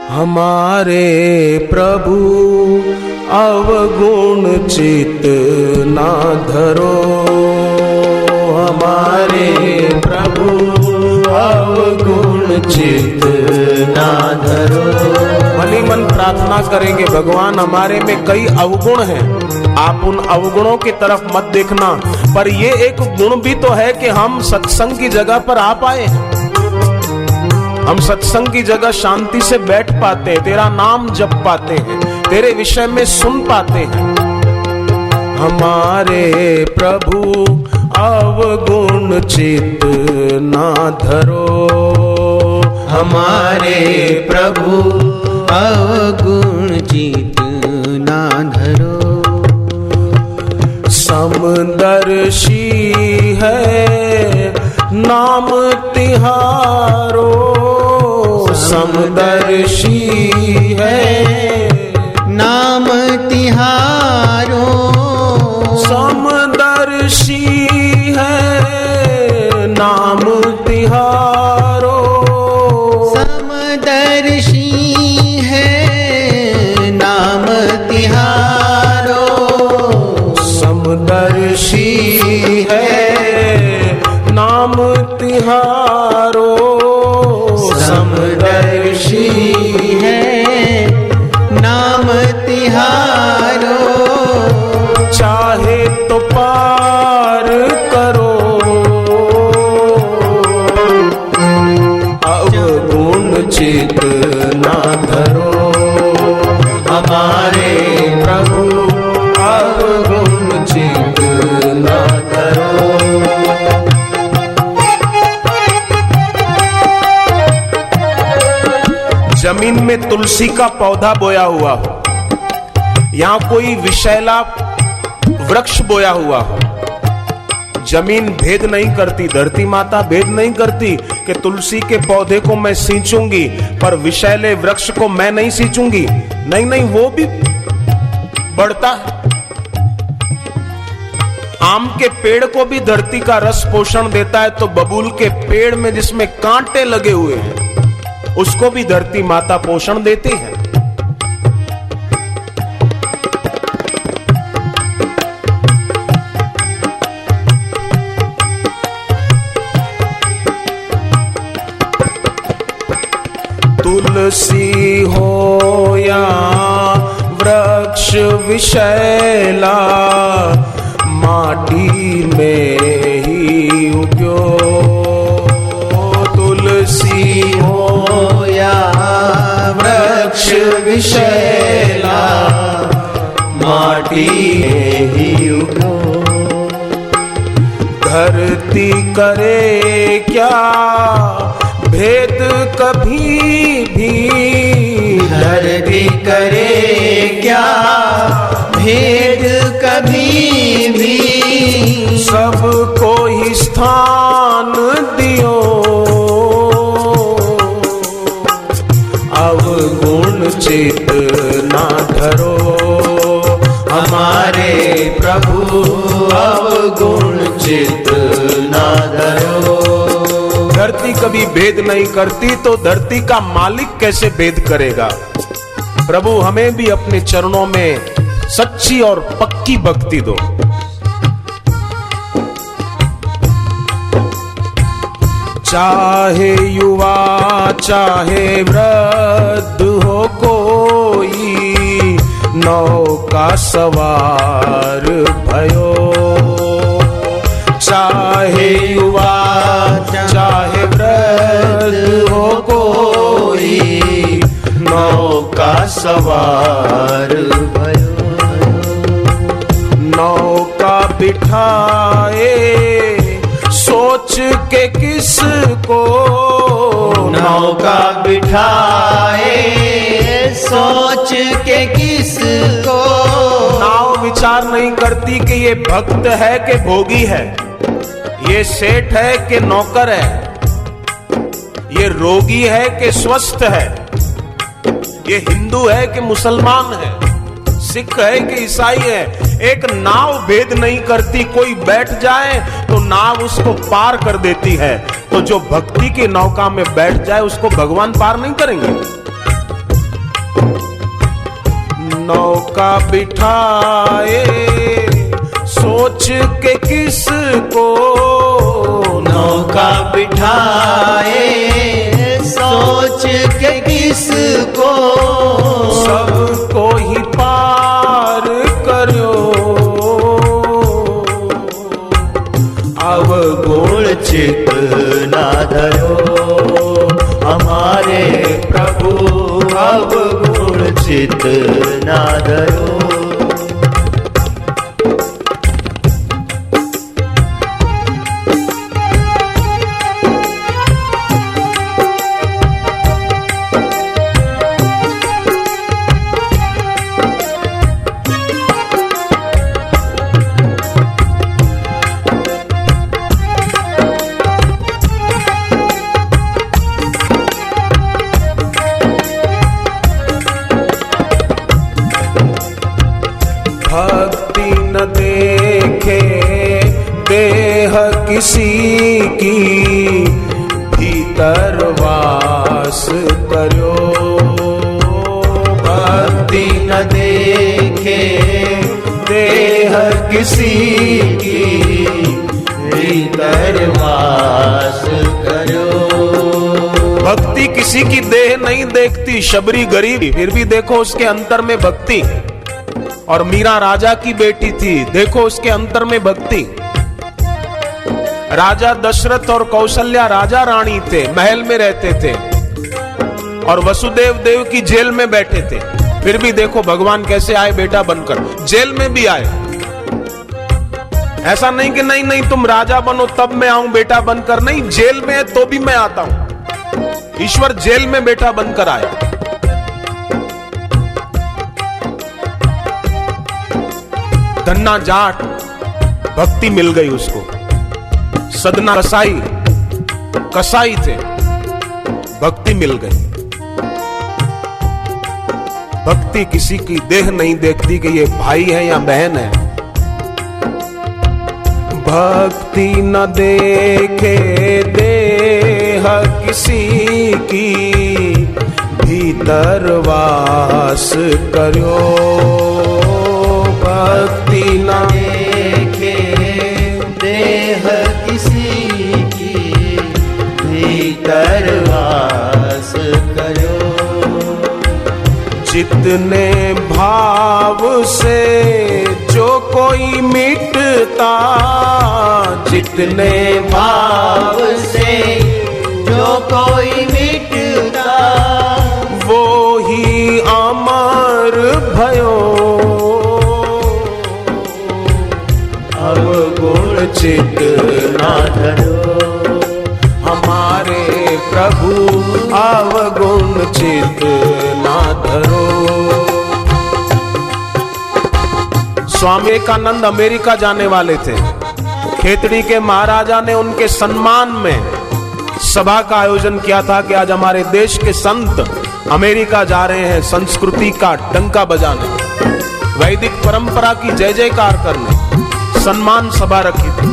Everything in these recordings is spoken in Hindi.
हमारे प्रभु अवगुण चित ना धरो, हमारे प्रभु अवगुण चित ना धरो। मनी मन प्रार्थना करेंगे, भगवान हमारे में कई अवगुण हैं, आप उन अवगुणों की तरफ मत देखना, पर ये एक गुण भी तो है कि हम सत्संग की जगह पर आ पाए, हम सत्संग की जगह शांति से बैठ पाते हैं, तेरा नाम जप पाते हैं, तेरे विषय में सुन पाते हैं। हमारे प्रभु अवगुण चित ना धरो, हमारे प्रभु अवगुण चित ना धरो। समदर्शी है नाम तिहारो, समदर्शी है नाम तिहारो, समदर्शी है नाम तिहारो, समदर्शी है नाम तिहारो, समदर्शी है नाम तिहारो, समदर्शी है नाम तिहारो। चाहे तो पार करो अवगुण चित ना धरो, हमारे प्रभु अवगुण चित ना धरो। जमीन में तुलसी का पौधा बोया हुआ हो, यहां कोई विषैला वृक्ष बोया हुआ हो, जमीन भेद नहीं करती, धरती माता भेद नहीं करती कि तुलसी के पौधे को मैं सींचूंगी पर विषैले वृक्ष को मैं नहीं सींचूंगी, नहीं नहीं, वो भी बढ़ता है। आम के पेड़ को भी धरती का रस पोषण देता है, तो बबूल के पेड़ में जिसमें कांटे लगे हुए हैं उसको भी धरती माता पोषण देती है। तुलसी हो या वृक्ष विषैला, माटी में ही उग्यो, तुलसी हो या वृक्ष विषैला, माटी में ही उगो। धरती करे क्या भेद कभी भी, धरती करे क्या भेद कभी भी, सबको ही स्थान दियो अवगुण चित ना धरो, हमारे प्रभु अवगुण चित ना धरो। धरती कभी भेद नहीं करती तो धरती का मालिक कैसे भेद करेगा। प्रभु हमें भी अपने चरणों में सच्ची और पक्की भक्ति दो। चाहे युवा चाहे वृद्ध हो कोई, नौका सवार भयो, चाहे युवा चाहे वृद्ध हो कोई, नौका सवार भयो। नौका बिठाए सोच के किसको, नौका बिठाए सोच के किसको। नाव विचार नहीं करती कि ये भक्त है कि भोगी है, ये सेठ है कि नौकर है, ये रोगी है कि स्वस्थ है, ये हिंदू है कि मुसलमान है, सिख है कि ईसाई है। एक नाव भेद नहीं करती, कोई बैठ जाए तो नाव उसको पार कर देती है, तो जो भक्ति की नौका में बैठ जाए उसको भगवान पार नहीं करेंगे। नौका बिठाए सोच के किसको, नौका बिठाए सोच के किसको, सबको ही पार करो अवगुण चित ना धरो हमारे प्रभु, अवगुण चित ना धरो। भक्ति न देखे देह किसी की, भीतर वास करो। भक्ति न देखे देह किसी की, भीतर वास करो। भक्ति किसी की देह नहीं देखती, शबरी गरीब फिर भी देखो उसके अंतर में भक्ति। और मीरा राजा की बेटी थी, देखो उसके अंतर में भक्ति। राजा दशरथ और कौशल्या राजा रानी थे, महल में रहते थे, और वसुदेव देव की जेल में बैठे थे, फिर भी देखो भगवान कैसे आए बेटा बनकर, जेल में भी आए। ऐसा नहीं कि नहीं नहीं तुम राजा बनो तब मैं आऊं बेटा बनकर, नहीं, जेल में है तो भी मैं आता हूं। ईश्वर जेल में बेटा बनकर आया। धन्ना जाट भक्ति मिल गई उसको, सदना कसाई थे, भक्ति मिल गई। भक्ति किसी की देह नहीं देखती कि ये भाई है या बहन है। भक्ति न देखे देह किसी की, भीतर वास करो। भक्ति न देखे देह किसी की, भीतर वास करो। जितने भाव से जो कोई मिटता, जितने भाव से जो कोई मिटता, वो ही अमर भयो। अवगुण चित ना धरो हमारे प्रभु, अवगुण चित ना धरो। स्वामी विवेकानंद अमेरिका जाने वाले थे। खेतड़ी के महाराजा ने उनके सम्मान में सभा का आयोजन किया था कि आज हमारे देश के संत अमेरिका जा रहे हैं संस्कृति का डंका बजाने, वैदिक परंपरा की जय जयकार करने। सम्मान सभा रखी थी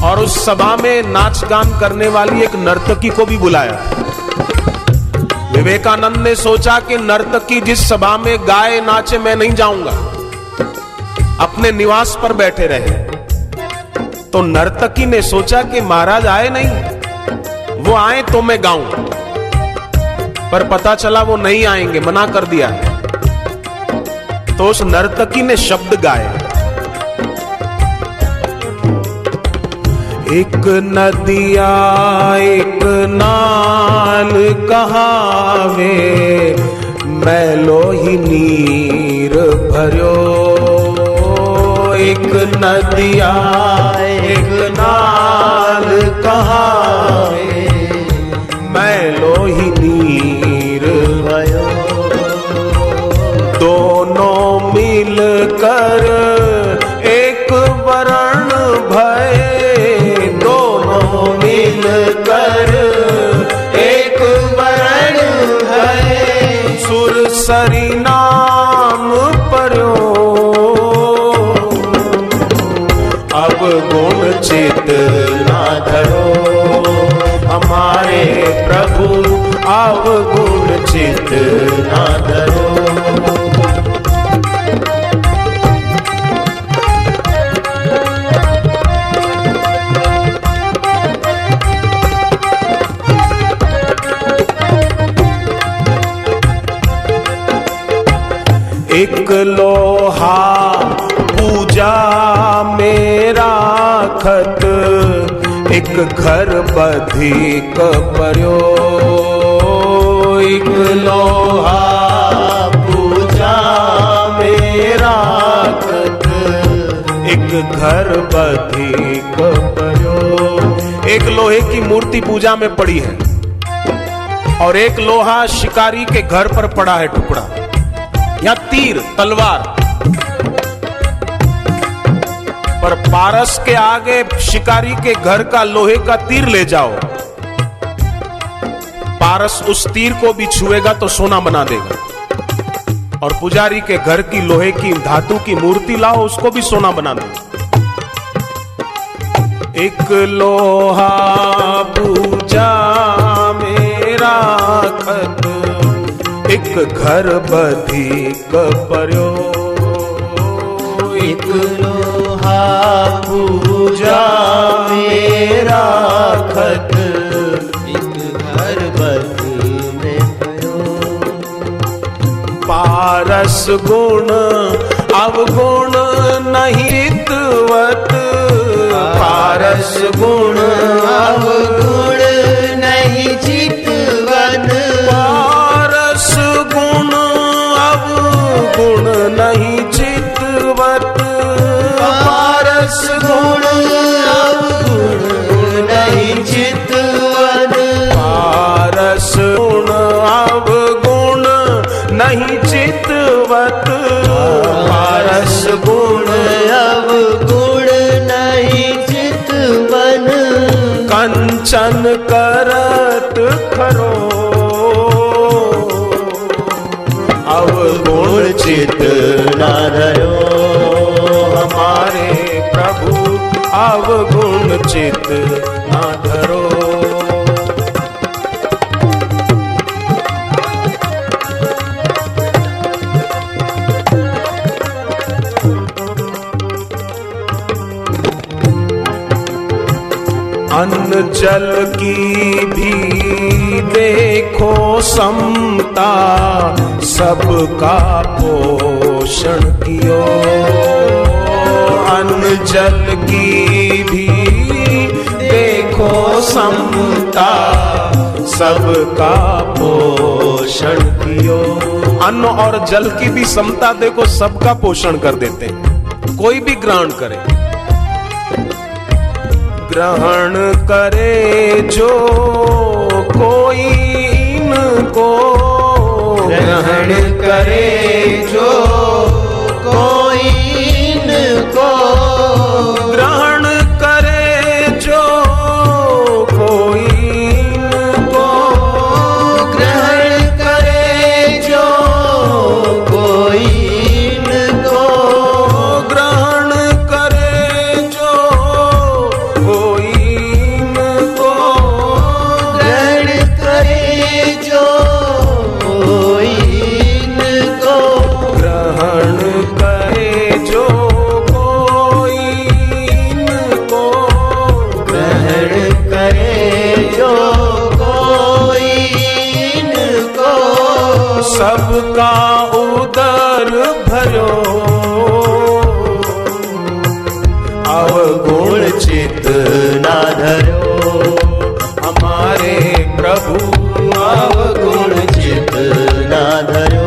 और उस सभा में नाच गान करने वाली एक नर्तकी को भी बुलाया। विवेकानंद ने सोचा कि नर्तकी जिस सभा में गाए नाचे मैं नहीं जाऊंगा, अपने निवास पर बैठे रहे। तो नर्तकी ने सोचा कि महाराज आए नहीं, वो आए तो मैं गाऊं, पर पता चला वो नहीं आएंगे, मना कर दिया। तो उस नर्तकी ने शब्द गाए, एक नदिया एक नाल कहावे, मैलो ही नीर भर्यो। एक नदिया एक नाल कहावे, मैलो ही नीर भयो। दोनों मिल कर एक वरण भय, मिल कर एक वरण है, सुरसरी नाम पर्यो। अब गुण चित ना धरो हमारे प्रभु, अब गुण चित ना धरो। एक लोहा पूजा में राखत, एक घर बधिक पर्यो। एक लोहा पूजा में राखत, एक घर बधिक पर्यो। एक लोहे की मूर्ति पूजा में पड़ी है और एक लोहा शिकारी के घर पर पड़ा है टुकड़ा, या तीर तलवार। पर पारस के आगे शिकारी के घर का लोहे का तीर ले जाओ, पारस उस तीर को भी छुएगा तो सोना बना देगा। और पुजारी के घर की लोहे की धातु की मूर्ति लाओ, उसको भी सोना बना देगा। एक लोहा पूजा में राखत, एक घर बधिक पर्यो। एक लोहा पूजा में राखत, एक घर बधिक में पर्यो। पारस गुण अवगुण नहीं हितवत, पारस गुण अवगुण नहीं चितवन। पारस गुण अवगुण नहीं चितवत, पारस गुण अवगुण नहीं चितवन। पारस गुण अवगुण नहीं चितवत, पारस गुण अवगुण नहीं चितवन। कंचन करत खरो, अवगुण चित न धरो। हमारे प्रभु अवगुण चित न धरो। अन्न जल की भी देखो समता, सबका पोषण कियो। अन्न जल की भी देखो समता, सबका पोषण कियो। अन्न और जल की भी समता देखो, सबका पोषण कर देते हैं, कोई भी ग्रहण करे। ग्रहण करे जो कोई इनको, ग्रहण करे जो कोई इनको। ग्रहण करे जो कोई इनको। ग्रहण करे जो कोई इनको। ग्रहण करे जो कोई इनको। ग्रहण करे जो कोई इनको। ग्रहण करे जो कोई इनको। ग्रहण करे जो कोई इनको। सबका उदर भरो, अवगुण चित न धरो। हमारे प्रभु अवगुण चित न धरो।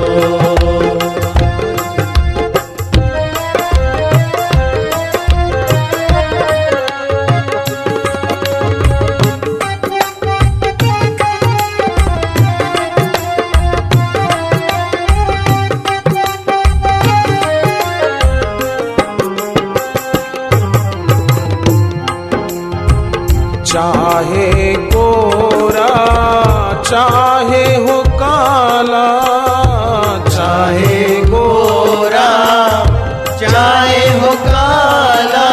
चाहे गोरा चाहे हो काला, चाहे गोरा चाहे हो काला।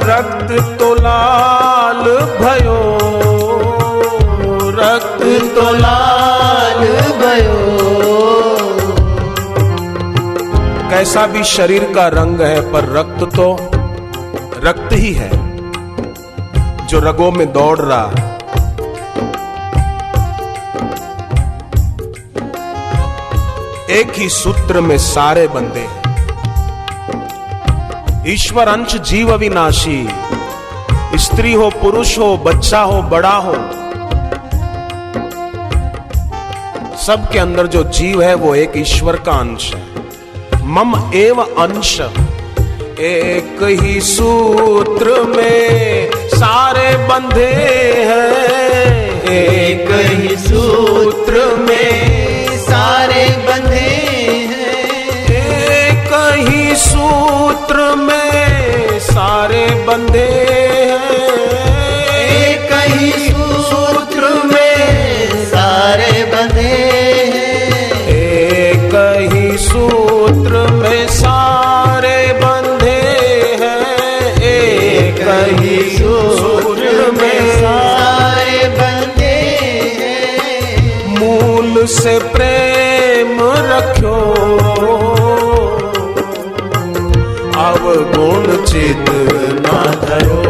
रक्त तो लाल भयो, रक्त तो लाल भयो। कैसा भी शरीर का रंग है, पर रक्त तो रक्त ही है जो रगों में दौड़ रहा है। एक ही सूत्र में सारे बंधे। ईश्वर अंश जीव अविनाशी, स्त्री हो पुरुष हो बच्चा हो बड़ा हो, सबके अंदर जो जीव है वो एक ईश्वर का अंश है। मम एव अंश, एक ही सूत्र में सारे बंधे हैं, एक ही सूत्र में सारे बंधे हैं, एक ही सूत्र में सारे बंधे हैं, एक ही सूत्र में सारे बंधे हैं, एक ही सूत्र में सारे बंधे हैं, एक ही सूत्र में सारे बंधे हैं। मूल से प्रेम रखो, अवगुण चित ना धरो।